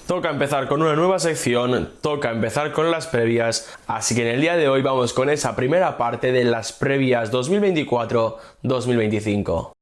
Toca empezar con una nueva sección, toca empezar con las previas, así que en el día de hoy vamos con esa primera parte de las previas 2024-2025.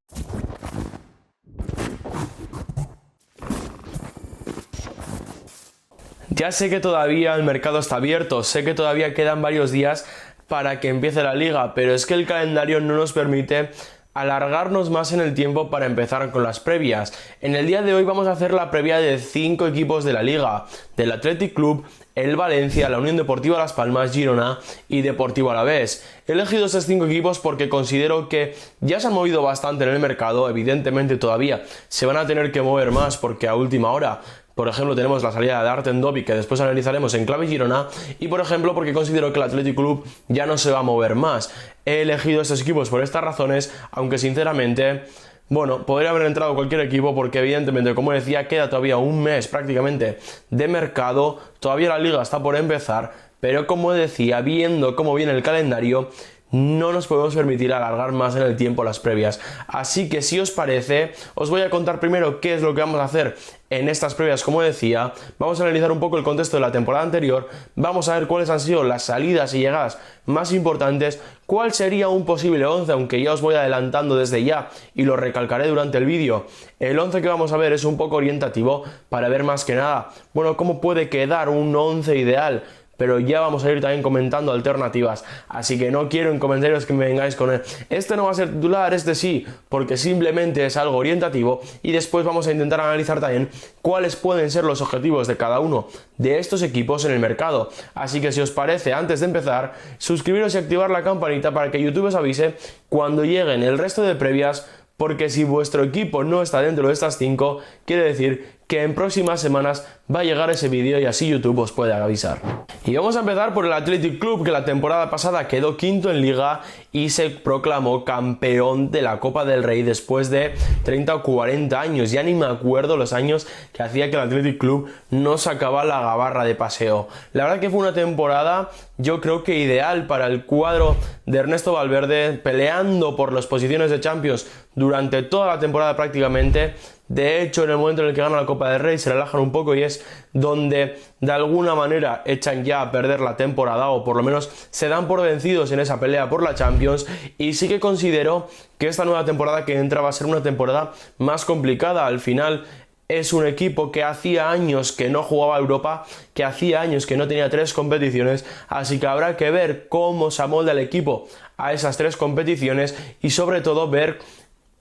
Ya sé que todavía el mercado está abierto, sé que todavía quedan varios días para que empiece la liga, pero es que el calendario no nos permite alargarnos más en el tiempo para empezar con las previas. En el día de hoy vamos a hacer la previa de 5 equipos de la liga, del Athletic Club, el Valencia, la Unión Deportiva Las Palmas, Girona y Deportivo Alavés. He elegido estos 5 equipos porque considero que ya se han movido bastante en el mercado, evidentemente todavía se van a tener que mover más porque a última hora, por ejemplo, tenemos la salida de Artem Dovbyk, que después analizaremos en clave Girona, y por ejemplo porque considero que el Athletic Club ya no se va a mover más. He elegido estos equipos por estas razones, aunque sinceramente, bueno, podría haber entrado cualquier equipo porque evidentemente, como decía, queda todavía un mes prácticamente de mercado, todavía la liga está por empezar, pero como decía, viendo cómo viene el calendario, no nos podemos permitir alargar más en el tiempo las previas. Así que si os parece, os voy a contar primero qué es lo que vamos a hacer en estas previas. Como decía, vamos a analizar un poco el contexto de la temporada anterior, vamos a ver cuáles han sido las salidas y llegadas más importantes, cuál sería un posible 11, aunque ya os voy adelantando desde ya y lo recalcaré durante el vídeo. El 11 que vamos a ver es un poco orientativo para ver más que nada, bueno, cómo puede quedar un 11 ideal, pero ya vamos a ir también comentando alternativas, así que no quiero en comentarios que me vengáis con este no va a ser titular, este sí, porque simplemente es algo orientativo, y después vamos a intentar analizar también cuáles pueden ser los objetivos de cada uno de estos equipos en el mercado. Así que si os parece, antes de empezar, suscribiros y activar la campanita para que YouTube os avise cuando lleguen el resto de previas, porque si vuestro equipo no está dentro de estas 5, quiere decir que en próximas semanas va a llegar ese vídeo y así YouTube os puede avisar. Y vamos a empezar por el Athletic Club, que la temporada pasada quedó quinto en liga y se proclamó campeón de la Copa del Rey después de 30 o 40 años. Ya ni me acuerdo los años que hacía que el Athletic Club no sacaba la gabarra de paseo. La verdad que fue una temporada, yo creo que ideal para el cuadro de Ernesto Valverde, peleando por las posiciones de Champions durante toda la temporada prácticamente. De hecho, en el momento en el que gana la Copa del Rey se relajan un poco y es donde de alguna manera echan ya a perder la temporada, o por lo menos se dan por vencidos en esa pelea por la Champions. Y sí que considero que esta nueva temporada que entra va a ser una temporada más complicada. Al final es un equipo que hacía años que no jugaba a Europa, que hacía años que no tenía 3 competiciones, así que habrá que ver cómo se amolda el equipo a esas 3 competiciones y sobre todo ver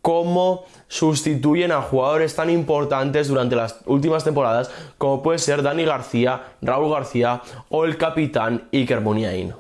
cómo sustituyen a jugadores tan importantes durante las últimas temporadas como puede ser Dani García, Raúl García o el capitán Iker Muniain.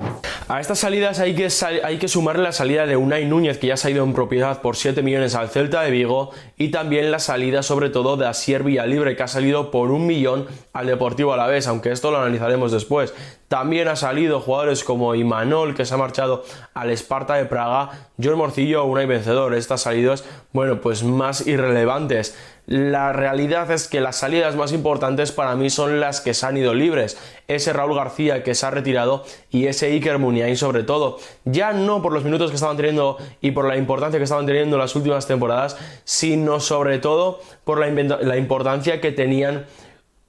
A estas salidas hay que sumarle la salida de Unai Núñez, que ya se ha ido en propiedad por 7 millones al Celta de Vigo, y también la salida sobre todo de Asier Villalibre, que ha salido por 1 millón al Deportivo Alavés, aunque esto lo analizaremos después. También ha salido jugadores como Imanol, que se ha marchado al Sparta de Praga, Joel Morcillo o Unai Vencedor. Estas salidas, bueno, pues más irrelevantes. La realidad es que las salidas más importantes para mí son las que se han ido libres. Ese Raúl García que se ha retirado y ese Iker Muniain sobre todo. Ya no por los minutos que estaban teniendo y por la importancia que estaban teniendo en las últimas temporadas, sino sobre todo por la importancia que tenían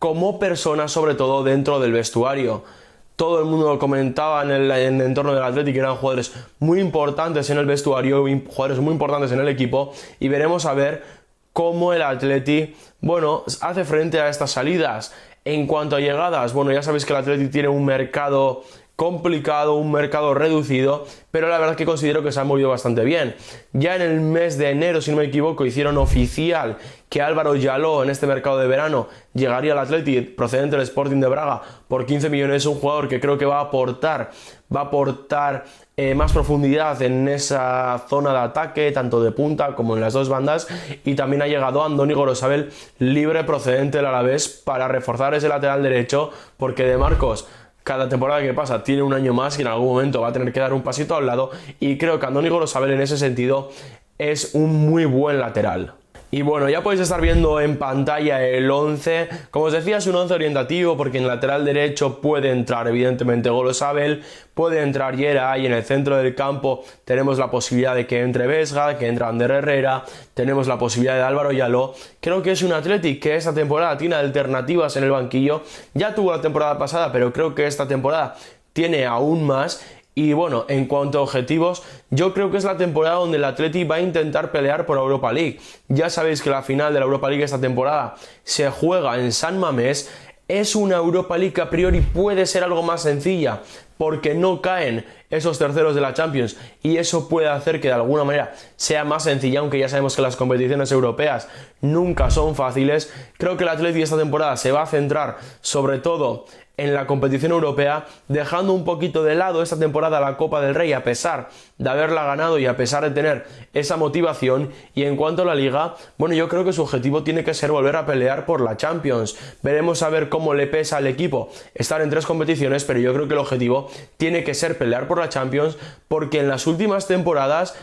como personas, sobre todo dentro del vestuario. Todo el mundo lo comentaba en el entorno del Athletic, que eran jugadores muy importantes en el vestuario, jugadores muy importantes en el equipo, y veremos a ver cómo el Athletic, bueno, hace frente a estas salidas. En cuanto a llegadas, bueno, ya sabéis que el Athletic tiene un mercado complicado, un mercado reducido, pero la verdad que considero que se ha movido bastante bien. Ya en el mes de enero, si no me equivoco, hicieron oficial que Álvaro Yaló en este mercado de verano llegaría al Athletic procedente del Sporting de Braga por 15 millones, un jugador que creo que va a aportar más profundidad en esa zona de ataque, tanto de punta como en las dos bandas. Y también ha llegado Andoni Gorosabel, libre procedente del Alavés, para reforzar ese lateral derecho, porque De Marcos cada temporada que pasa tiene un año más y en algún momento va a tener que dar un pasito al lado, y creo que Andoni Gorosabel en ese sentido es un muy buen lateral. Y bueno, ya podéis estar viendo en pantalla el 11. Como os decía, es un 11 orientativo porque en lateral derecho puede entrar evidentemente Golosabel, puede entrar Yera, y en el centro del campo tenemos la posibilidad de que entre Vesga, que entre Ander Herrera, tenemos la posibilidad de Álvaro Yaló. Creo que es un Athletic que esta temporada tiene alternativas en el banquillo. Ya tuvo la temporada pasada, pero creo que esta temporada tiene aún más. Y bueno, en cuanto a objetivos, yo creo que es la temporada donde el Athletic va a intentar pelear por Europa League. Ya sabéis que la final de la Europa League esta temporada se juega en San Mamés. Es una Europa League que a priori puede ser algo más sencilla porque no caen esos terceros de la Champions, y eso puede hacer que de alguna manera sea más sencilla, aunque ya sabemos que las competiciones europeas nunca son fáciles. Creo que el Athletic esta temporada se va a centrar sobre todo en la competición europea, dejando un poquito de lado esta temporada la Copa del Rey a pesar de haberla ganado y a pesar de tener esa motivación. Y en cuanto a la Liga, bueno, yo creo que su objetivo tiene que ser volver a pelear por la Champions. Veremos a ver cómo le pesa al equipo estar en 3 competiciones, pero yo creo que el objetivo tiene que ser pelear por la Champions, porque en las últimas temporadas,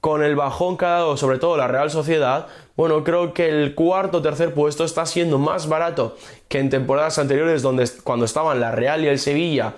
con el bajón que ha dado sobre todo la Real Sociedad, bueno, creo que el cuarto o tercer puesto está siendo más barato que en temporadas anteriores, cuando estaban la Real y el Sevilla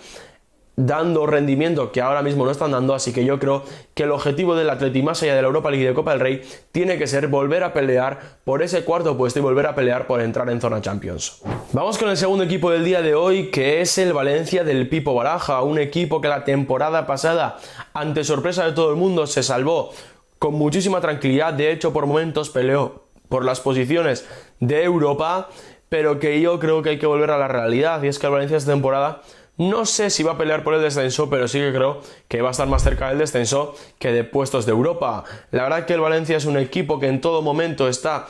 dando rendimiento que ahora mismo no están dando. Así que yo creo que el objetivo del Athletic, más allá de la Europa League y de Copa del Rey, tiene que ser volver a pelear por ese cuarto puesto y volver a pelear por entrar en zona Champions. Vamos con el segundo equipo del día de hoy, que es el Valencia del Pipo Baraja, un equipo que la temporada pasada, ante sorpresa de todo el mundo, se salvó con muchísima tranquilidad. De hecho, por momentos peleó por las posiciones de Europa, pero que yo creo que hay que volver a la realidad, y es que el Valencia esta temporada no sé si va a pelear por el descenso, pero sí que creo que va a estar más cerca del descenso que de puestos de Europa. La verdad que el Valencia es un equipo que en todo momento está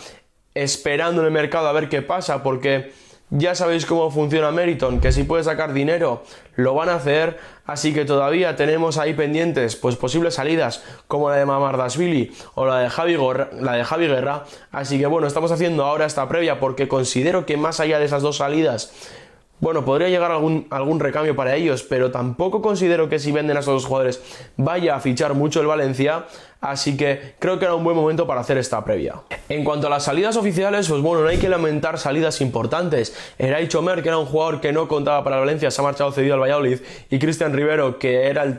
esperando en el mercado a ver qué pasa, porque ya sabéis cómo funciona Meriton, que si puede sacar dinero lo van a hacer. Así que todavía tenemos ahí pendientes pues posibles salidas como la de Mamardashvili o la de Javi Guerra. Así que bueno, estamos haciendo ahora esta previa porque considero que más allá de esas dos salidas, bueno, podría llegar algún recambio para ellos, pero tampoco considero que si venden a esos dos jugadores vaya a fichar mucho el Valencia. Así que creo que era un buen momento para hacer esta previa. En cuanto a las salidas oficiales, pues bueno, no hay que lamentar salidas importantes. Eray Chomer, que era un jugador que no contaba para el Valencia, se ha marchado cedido al Valladolid, y Cristian Rivero, que era el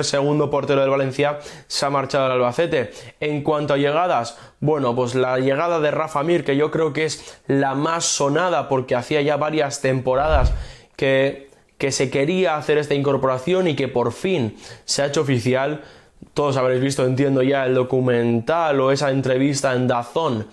segundo portero del Valencia, se ha marchado al Albacete. En cuanto a llegadas, bueno, pues la llegada de Rafa Mir, que yo creo que es la más sonada porque hacía ya varias temporadas que se quería hacer esta incorporación y que por fin se ha hecho oficial. Todos habréis visto, entiendo ya, el documental o esa entrevista en DAZN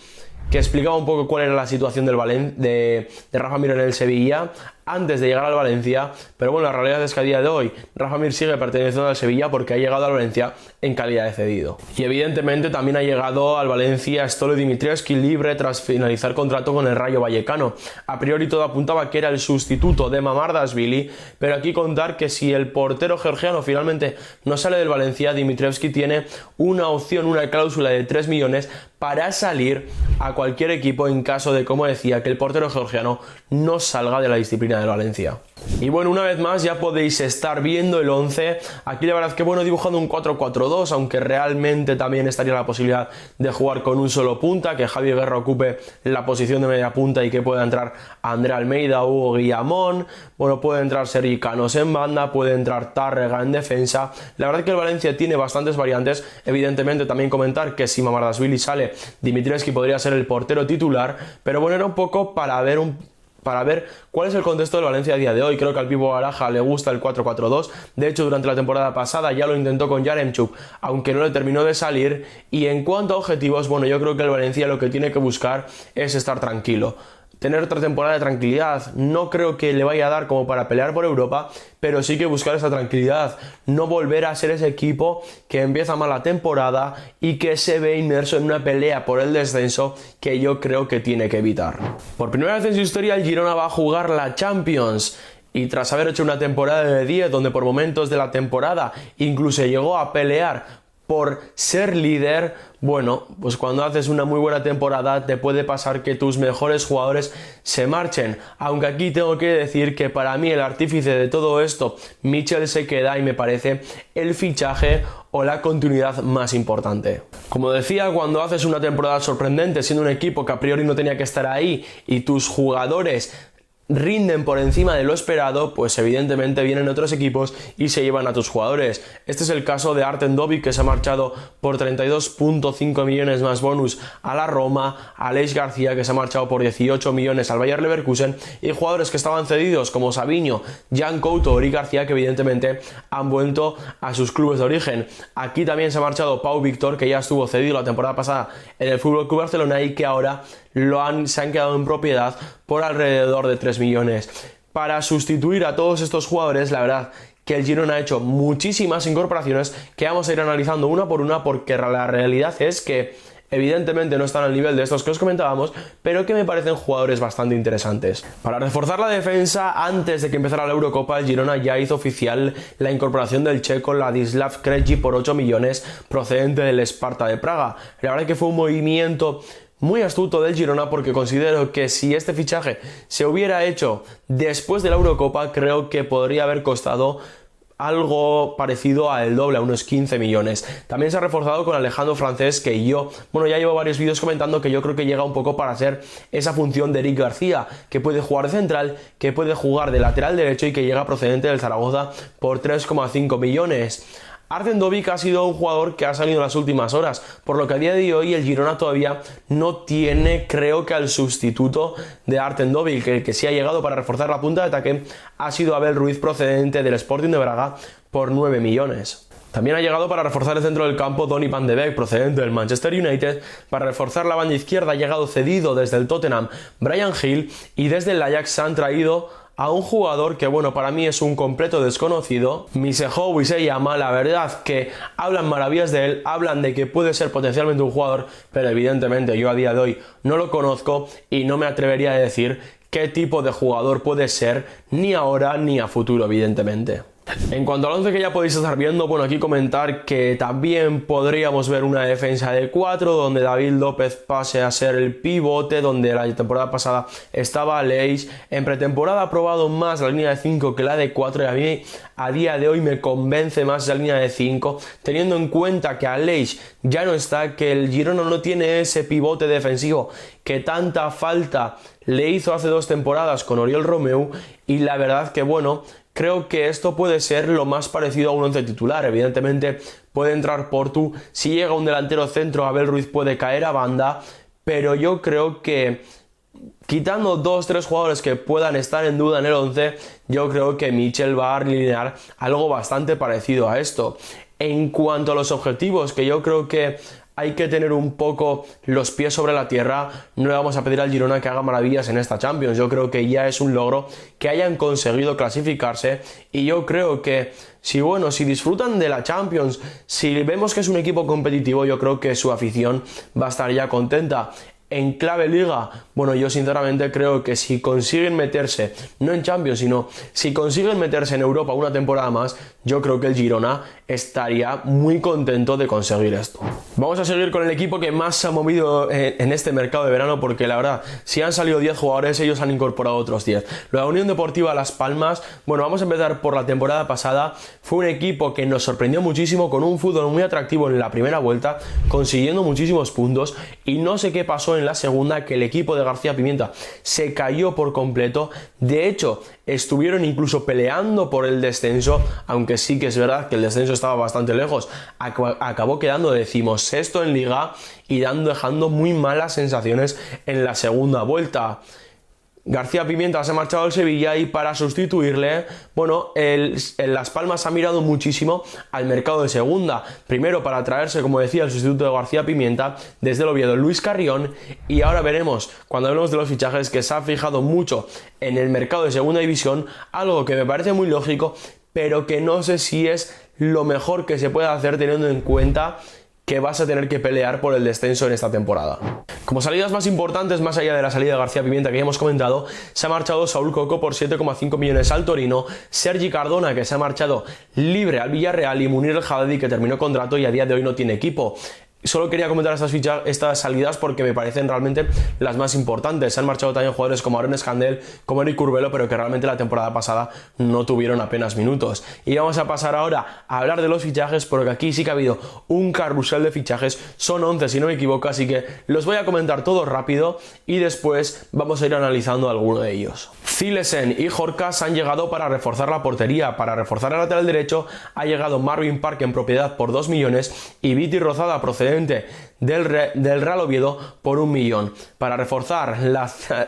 que explicaba un poco cuál era la situación de Rafa Mir en el Sevilla antes de llegar al Valencia. Pero bueno, la realidad es que a día de hoy Rafa Mir sigue perteneciendo al Sevilla porque ha llegado al Valencia en calidad de cedido. Y evidentemente también ha llegado al Valencia Stole Dimitrievski, libre tras finalizar contrato con el Rayo Vallecano. A priori todo apuntaba que era el sustituto de Mamardashvili, pero aquí contar que si el portero georgiano finalmente no sale del Valencia, Dimitrievski tiene una opción, una cláusula de 3 millones para salir a cualquier equipo en caso de, como decía, que el portero georgiano no salga de la disciplina del Valencia. Y bueno, una vez más ya podéis estar viendo el 11. Aquí la verdad que bueno, he dibujado un 4-4-2, aunque realmente también estaría la posibilidad de jugar con un solo punta, que Javi Guerra ocupe la posición de media punta y que pueda entrar André Almeida o Hugo Guillamón. Bueno, puede entrar Sergi Canos en banda, puede entrar Tárrega en defensa. La verdad que el Valencia tiene bastantes variantes. Evidentemente también comentar que si Mamardashvili sale, Dimitrievski podría ser el portero titular, pero bueno, era un poco para ver cuál es el contexto del Valencia a día de hoy. Creo que al Pipo Baraja le gusta el 4-4-2. De hecho, durante la temporada pasada ya lo intentó con Yaremchuk, aunque no le terminó de salir. Y en cuanto a objetivos, bueno, yo creo que el Valencia lo que tiene que buscar es estar tranquilo. Tener otra temporada de tranquilidad. No creo que le vaya a dar como para pelear por Europa, pero sí que buscar esa tranquilidad. No volver a ser ese equipo que empieza mal la temporada y que se ve inmerso en una pelea por el descenso, que yo creo que tiene que evitar. Por primera vez en su historia, el Girona va a jugar la Champions. Y tras haber hecho una temporada de 10, donde por momentos de la temporada incluso llegó a pelear por ser líder, bueno, pues cuando haces una muy buena temporada te puede pasar que tus mejores jugadores se marchen. Aunque aquí tengo que decir que para mí el artífice de todo esto, Mitchell, se queda y me parece el fichaje o la continuidad más importante. Como decía, cuando haces una temporada sorprendente siendo un equipo que a priori no tenía que estar ahí y tus jugadores rinden por encima de lo esperado, pues evidentemente vienen otros equipos y se llevan a tus jugadores. Este es el caso de Artem Dovbyk, que se ha marchado por 32,5 millones más bonus a la Roma, Aleix García, que se ha marchado por 18 millones al Bayer Leverkusen, y jugadores que estaban cedidos como Savinho, Jan Couto o Eric García, que evidentemente han vuelto a sus clubes de origen. Aquí también se ha marchado Pau Víctor, que ya estuvo cedido la temporada pasada en el FC Barcelona y que ahora se han quedado en propiedad por alrededor de 3 millones. Para sustituir a todos estos jugadores, la verdad que el Girona ha hecho muchísimas incorporaciones que vamos a ir analizando una por una, porque la realidad es que evidentemente no están al nivel de estos que os comentábamos, pero que me parecen jugadores bastante interesantes. Para reforzar la defensa, antes de que empezara la Eurocopa, el Girona ya hizo oficial la incorporación del checo Ladislav Krejci por 8 millones procedente del Sparta de Praga. La verdad que fue un movimiento muy astuto del Girona, porque considero que si este fichaje se hubiera hecho después de la Eurocopa, creo que podría haber costado algo parecido al doble, a unos 15 millones. También se ha reforzado con Alejandro Francés, que ya llevo varios vídeos comentando que yo creo que llega un poco para ser esa función de Eric García, que puede jugar de central, que puede jugar de lateral derecho y que llega procedente del Zaragoza por 3,5 millones. Artem Dovbyk ha sido un jugador que ha salido en las últimas horas, por lo que a día de hoy el Girona todavía no tiene, creo que al sustituto de Artem Dovbyk. El que sí ha llegado para reforzar la punta de ataque ha sido Abel Ruiz, procedente del Sporting de Braga, por 9 millones. También ha llegado para reforzar el centro del campo Donny van de Beek, procedente del Manchester United. Para reforzar la banda izquierda ha llegado cedido desde el Tottenham Bryan Gil, y desde el Ajax se han traído a un jugador que, bueno, para mí es un completo desconocido, Misehowi se llama. La verdad que hablan maravillas de él, hablan de que puede ser potencialmente un jugador, pero evidentemente yo a día de hoy no lo conozco y no me atrevería a decir qué tipo de jugador puede ser, ni ahora ni a futuro, evidentemente. En cuanto al 11 que ya podéis estar viendo, bueno, aquí comentar que también podríamos ver una defensa de 4, donde David López pase a ser el pivote, donde la temporada pasada estaba Aleix. En pretemporada ha probado más la línea de 5 que la de 4, y a mí a día de hoy me convence más la línea de 5, teniendo en cuenta que Aleix ya no está, que el Girona no tiene ese pivote defensivo que tanta falta le hizo hace 2 temporadas con Oriol Romeu, y la verdad que, bueno, creo que esto puede ser lo más parecido a un 11 titular. Evidentemente puede entrar Portu, si llega un delantero centro, Abel Ruiz puede caer a banda, pero yo creo que quitando 2-3 jugadores que puedan estar en duda en el 11, yo creo que Mitchell va a alinear algo bastante parecido a esto. En cuanto a los objetivos, que yo creo que hay que tener un poco los pies sobre la tierra, no le vamos a pedir al Girona que haga maravillas en esta Champions. Yo creo que ya es un logro que hayan conseguido clasificarse, y yo creo que si disfrutan de la Champions, si vemos que es un equipo competitivo, yo creo que su afición va a estar ya contenta. En clave liga, bueno, yo sinceramente creo que si consiguen meterse, no en Champions, sino si consiguen meterse en Europa una temporada más, yo creo que el Girona estaría muy contento de conseguir esto. Vamos a seguir con el equipo que más se ha movido en este mercado de verano, porque la verdad, si han salido 10 jugadores, ellos han incorporado otros 10. La Unión Deportiva Las Palmas, bueno, vamos a empezar por la temporada pasada. Fue un equipo que nos sorprendió muchísimo, con un fútbol muy atractivo en la primera vuelta, consiguiendo muchísimos puntos, y no sé qué pasó en la segunda, que el equipo de García Pimienta se cayó por completo. De hecho, estuvieron incluso peleando por el descenso, aunque sí que es verdad que el descenso estaba bastante lejos. Acabó quedando 16º en liga y dejando muy malas sensaciones en la segunda vuelta. García Pimienta se ha marchado al Sevilla, y para sustituirle, bueno, Las Palmas ha mirado muchísimo al mercado de segunda. Primero para traerse, como decía, el sustituto de García Pimienta desde el Oviedo, Luis Carrión, y ahora veremos, cuando hablemos de los fichajes, que se ha fijado mucho en el mercado de segunda división, algo que me parece muy lógico, pero que no sé si es lo mejor que se puede hacer, teniendo en cuenta que vas a tener que pelear por el descenso en esta temporada. Como salidas más importantes, más allá de la salida de García Pimienta que ya hemos comentado, se ha marchado Saúl Coco por 7,5 millones al Torino, Sergi Cardona, que se ha marchado libre al Villarreal, y Munir El Haddadi, que terminó contrato y a día de hoy no tiene equipo. Solo quería comentar estas salidas porque me parecen realmente las más importantes. Se han marchado también jugadores como Aaron Scandell, como Eric Curbelo, pero que realmente la temporada pasada no tuvieron apenas minutos. Y vamos a pasar ahora a hablar de los fichajes, porque aquí sí que ha habido un carrusel de fichajes. Son 11 si no me equivoco, así que los voy a comentar todos rápido y después vamos a ir analizando alguno de ellos. Zilesen y Jorkas han llegado para reforzar la portería. Para reforzar el lateral derecho ha llegado Marvin Park en propiedad por 2 millones y Viti Rozada procedente del Real Oviedo por 1 millón. Para reforzar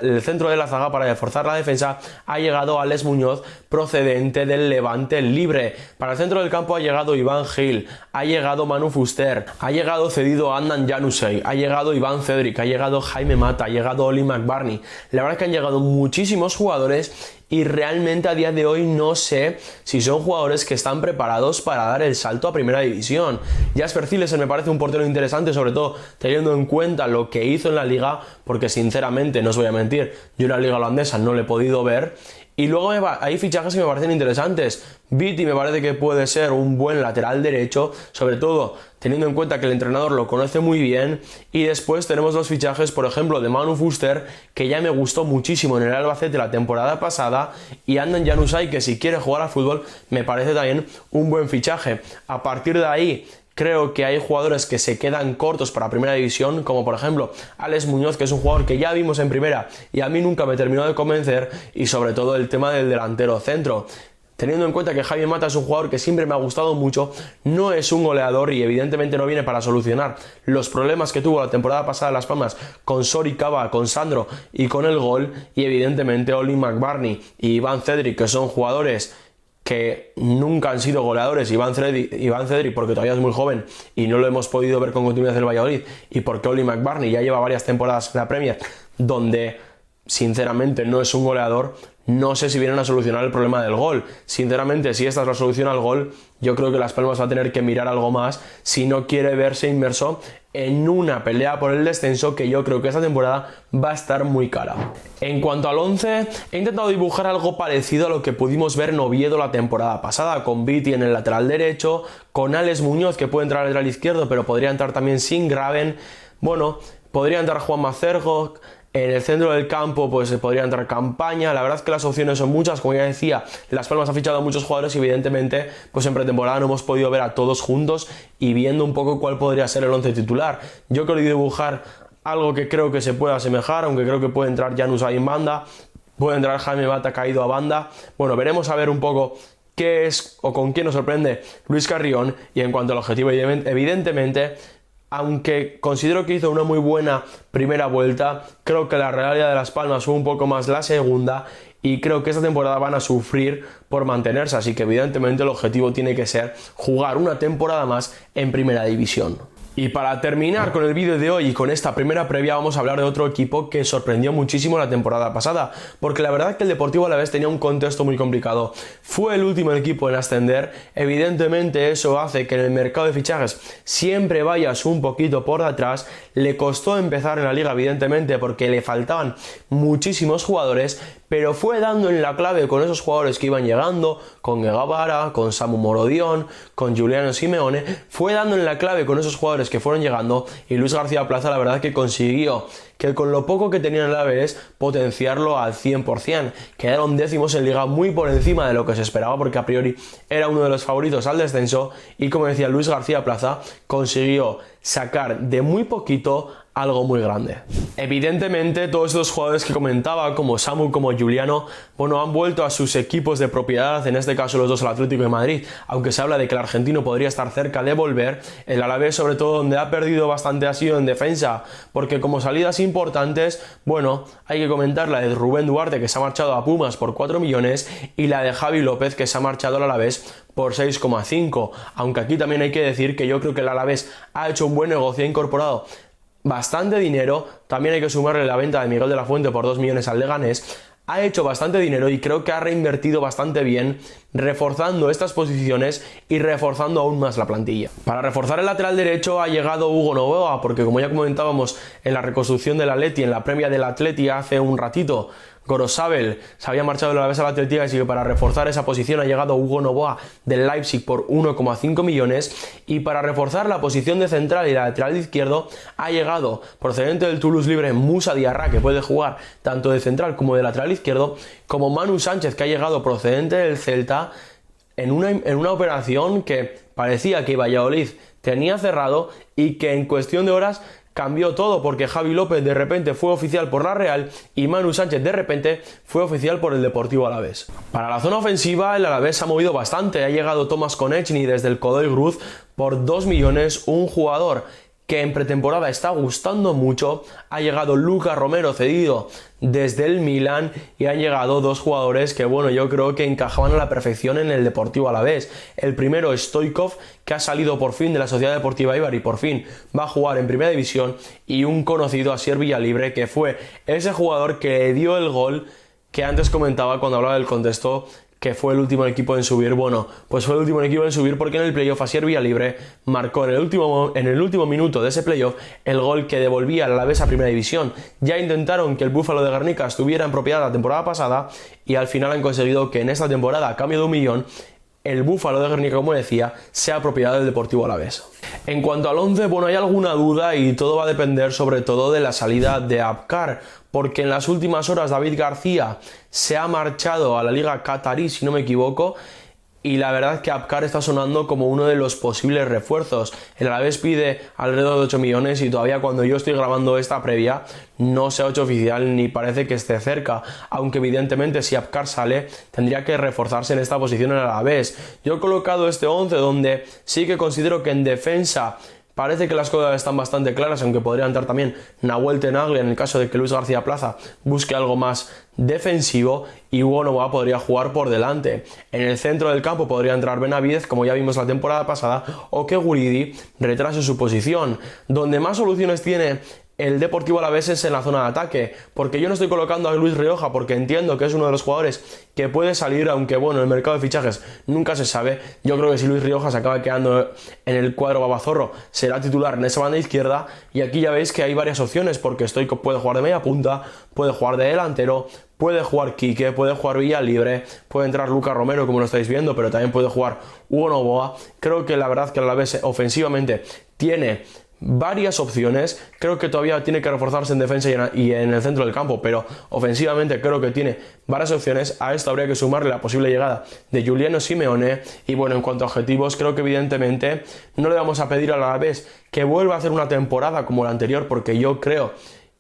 el centro de la zaga, para reforzar la defensa, ha llegado Alex Muñoz procedente del Levante libre. Para el centro del campo ha llegado Iván Gil, ha llegado Manu Fuster, ha llegado cedido Adnan Januzaj, ha llegado Iván Cedric, ha llegado Jaime Mata, ha llegado Oli McBurney. La verdad es que han llegado muchísimos jugadores y realmente a día de hoy no sé si son jugadores que están preparados para dar el salto a primera división. Jasper Cillesen me parece un portero interesante, sobre todo teniendo en cuenta lo que hizo en la liga, porque sinceramente, no os voy a mentir, yo en la liga holandesa no le he podido ver. Y luego hay fichajes que me parecen interesantes. Viti me parece que puede ser un buen lateral derecho, sobre todo teniendo en cuenta que el entrenador lo conoce muy bien. Y después tenemos los fichajes, por ejemplo, de Manu Fuster, que ya me gustó muchísimo en el Albacete la temporada pasada, y Adnan Januzaj, que si quiere jugar al fútbol me parece también un buen fichaje. A partir de ahí, creo que hay jugadores que se quedan cortos para primera división, como por ejemplo Alex Muñoz, que es un jugador que ya vimos en primera y a mí nunca me terminó de convencer, y sobre todo el tema del delantero centro. Teniendo en cuenta que Jaime Mata es un jugador que siempre me ha gustado mucho, no es un goleador y evidentemente no viene para solucionar los problemas que tuvo la temporada pasada en Las Palmas con Sori Cava, con Sandro y con el gol, y evidentemente Oli McBurney y Iván Cedric, que son jugadores que nunca han sido goleadores. Iván Cedric porque todavía es muy joven y no lo hemos podido ver con continuidad en el Valladolid, y porque Oli McBurney ya lleva varias temporadas en la Premier donde sinceramente no es un goleador. No sé si vienen a solucionar el problema del gol. Sinceramente, si esta es la solución al gol, yo creo que Las Palmas va a tener que mirar algo más si no quiere verse inmerso en una pelea por el descenso, que yo creo que esta temporada va a estar muy cara. En cuanto al 11, he intentado dibujar algo parecido a lo que pudimos ver en Oviedo la temporada pasada, con Viti en el lateral derecho, con Alex Muñoz, que puede entrar al lateral izquierdo, pero podría entrar también sin Graven. Bueno, podría entrar Juan Mazergo. En el centro del campo pues se podría entrar Campaña. La verdad es que las opciones son muchas. Como ya decía, Las Palmas ha fichado a muchos jugadores y evidentemente pues en pretemporada no hemos podido ver a todos juntos y viendo un poco cuál podría ser el 11 titular. Yo quiero dibujar algo que creo que se puede asemejar, aunque creo que puede entrar Januzaj en banda, puede entrar Jaime Mata caído a banda. Bueno, veremos a ver un poco qué es o con quién nos sorprende Luis Carrión. Y en cuanto al objetivo, evidentemente, aunque considero que hizo una muy buena primera vuelta, creo que la realidad de Las Palmas fue un poco más la segunda, y creo que esta temporada van a sufrir por mantenerse, así que evidentemente el objetivo tiene que ser jugar una temporada más en primera división. Y para terminar con el vídeo de hoy y con esta primera previa, vamos a hablar de otro equipo que sorprendió muchísimo la temporada pasada, porque la verdad es que el Deportivo Alavés tenía un contexto muy complicado. Fue el último equipo en ascender, evidentemente eso hace que en el mercado de fichajes siempre vayas un poquito por detrás. Le costó empezar en la liga evidentemente porque le faltaban muchísimos jugadores, pero fue dando en la clave con esos jugadores que iban llegando, con Guevara, con Samu Morodion, con Giuliano Simeone, fue dando en la clave con esos jugadores que fueron llegando, y Luis García Plaza la verdad que consiguió que con lo poco que tenía en el Alavés potenciarlo al 100%. Quedaron décimos en liga, muy por encima de lo que se esperaba, porque a priori era uno de los favoritos al descenso, y como decía Luis García Plaza, consiguió sacar de muy poquito algo muy grande. Evidentemente todos estos jugadores que comentaba, como Samu, como Giuliano, bueno, han vuelto a sus equipos de propiedad, en este caso los dos al Atlético de Madrid, aunque se habla de que el argentino podría estar cerca de volver. El Alavés, sobre todo donde ha perdido bastante, ha sido en defensa, porque como salidas importantes, bueno, hay que comentar la de Rubén Duarte, que se ha marchado a Pumas por 4 millones, y la de Javi López, que se ha marchado al Alavés por 6,5, aunque aquí también hay que decir que yo creo que el Alavés ha hecho un buen negocio, ha incorporado bastante dinero. También hay que sumarle la venta de Miguel de la Fuente por 2 millones al Leganés. ha hecho bastante dinero y creo que ha reinvertido bastante bien, reforzando estas posiciones y reforzando aún más la plantilla. Para reforzar el lateral derecho ha llegado Hugo Novoa, porque como ya comentábamos en la reconstrucción del Atleti, en la previa del Atleti hace un ratito, Gorosabel se había marchado de la vez al Atleti, así que para reforzar esa posición ha llegado Hugo Novoa del Leipzig por 1,5 millones, y para reforzar la posición de central y la lateral izquierdo ha llegado procedente del Toulouse libre Moussa Diarra, que puede jugar tanto de central como de lateral izquierdo, como Manu Sánchez, que ha llegado procedente del Celta en una operación que parecía que Valladolid tenía cerrado y que en cuestión de horas cambió todo, porque Javi López de repente fue oficial por la Real y Manu Sánchez de repente fue oficial por el Deportivo Alavés. Para la zona ofensiva el Alavés se ha movido bastante, ha llegado Tomás Konechny desde el Godoy Cruz por 2 millones, un jugador que en pretemporada está gustando mucho. Ha llegado Lucas Romero cedido desde el Milan y han llegado dos jugadores que, bueno, yo creo que encajaban a la perfección en el Deportivo Alavés. El primero es Stoichkov, que ha salido por fin de la Sociedad Deportiva Eibar y por fin va a jugar en Primera División, y un conocido, Asier Villalibre, que fue ese jugador que dio el gol que antes comentaba cuando hablaba del contexto, que fue el último equipo en subir. Bueno, pues fue el último equipo en subir porque en el playoff Asier Villalibre marcó en el último minuto de ese playoff el gol que devolvía al Alavés a Primera División. Ya intentaron que el Búfalo de Guernica estuviera en propiedad la temporada pasada y al final han conseguido que en esta temporada, a cambio de 1 millón, el Búfalo de Guernica, como decía, sea propiedad del Deportivo Alavés. En cuanto al 11, bueno, hay alguna duda y todo va a depender sobre todo de la salida de Abkar, porque en las últimas horas David García se ha marchado a la Liga Qatarí, si no me equivoco, y la verdad es que Abkar está sonando como uno de los posibles refuerzos. El Alavés pide alrededor de 8 millones y todavía cuando yo estoy grabando esta previa no se ha hecho oficial ni parece que esté cerca, aunque evidentemente si Abkar sale tendría que reforzarse en esta posición en el Alavés. Yo he colocado este 11 donde sí que considero que en defensa parece que las cosas están bastante claras, aunque podría entrar también Nahuel Tenaglia en el caso de que Luis García Plaza busque algo más defensivo, y Hugo Novoa podría jugar por delante. En el centro del campo podría entrar Benavidez, como ya vimos la temporada pasada, o que Guridi retrase su posición. Donde más soluciones tiene el Deportivo Alavés es en la zona de ataque, porque yo no estoy colocando a Luis Rioja porque entiendo que es uno de los jugadores que puede salir, aunque bueno, el mercado de fichajes nunca se sabe. Yo creo que si Luis Rioja se acaba quedando en el cuadro babazorro será titular en esa banda izquierda, y aquí ya veis que hay varias opciones, porque Stoichkov puede jugar de media punta, puede jugar de delantero, puede jugar Quique, puede jugar Villalibre, puede entrar Lucas Romero como lo estáis viendo, pero también puede jugar Hugo Novoa. Creo que la verdad que el Alavés ofensivamente tiene varias opciones. Creo que todavía tiene que reforzarse en defensa y en el centro del campo, pero ofensivamente creo que tiene varias opciones. A esto habría que sumarle la posible llegada de Giuliano Simeone, y bueno, en cuanto a objetivos, creo que evidentemente no le vamos a pedir al Alavés que vuelva a hacer una temporada como la anterior, porque yo creo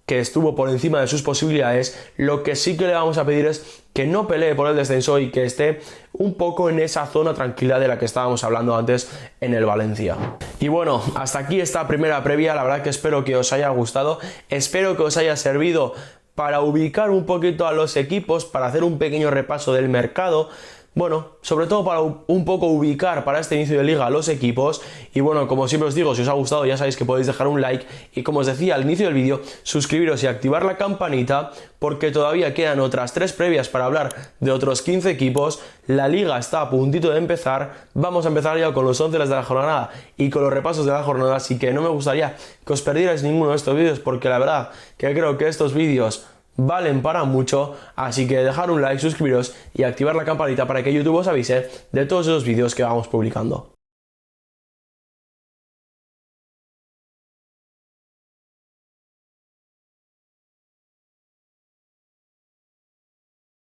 que estuvo por encima de sus posibilidades. Lo que sí que le vamos a pedir es que no pelee por el descenso y que esté un poco en esa zona tranquila de la que estábamos hablando antes en el Valencia. Y bueno, hasta aquí esta primera previa. La verdad que espero que os haya gustado, espero que os haya servido para ubicar un poquito a los equipos, para hacer un pequeño repaso del mercado. Bueno, sobre todo para un poco ubicar para este inicio de liga a los equipos. Y bueno, como siempre os digo, si os ha gustado ya sabéis que podéis dejar un like, y como os decía al inicio del vídeo, suscribiros y activar la campanita, porque todavía quedan otras 3 previas para hablar de otros 15 equipos. La liga está a puntito de empezar, vamos a empezar ya con los 11 de la jornada y con los repasos de la jornada, así que no me gustaría que os perdierais ninguno de estos vídeos, porque la verdad que creo que estos vídeos valen para mucho. Así que dejar un like, suscribiros y activar la campanita para que YouTube os avise de todos esos vídeos que vamos publicando.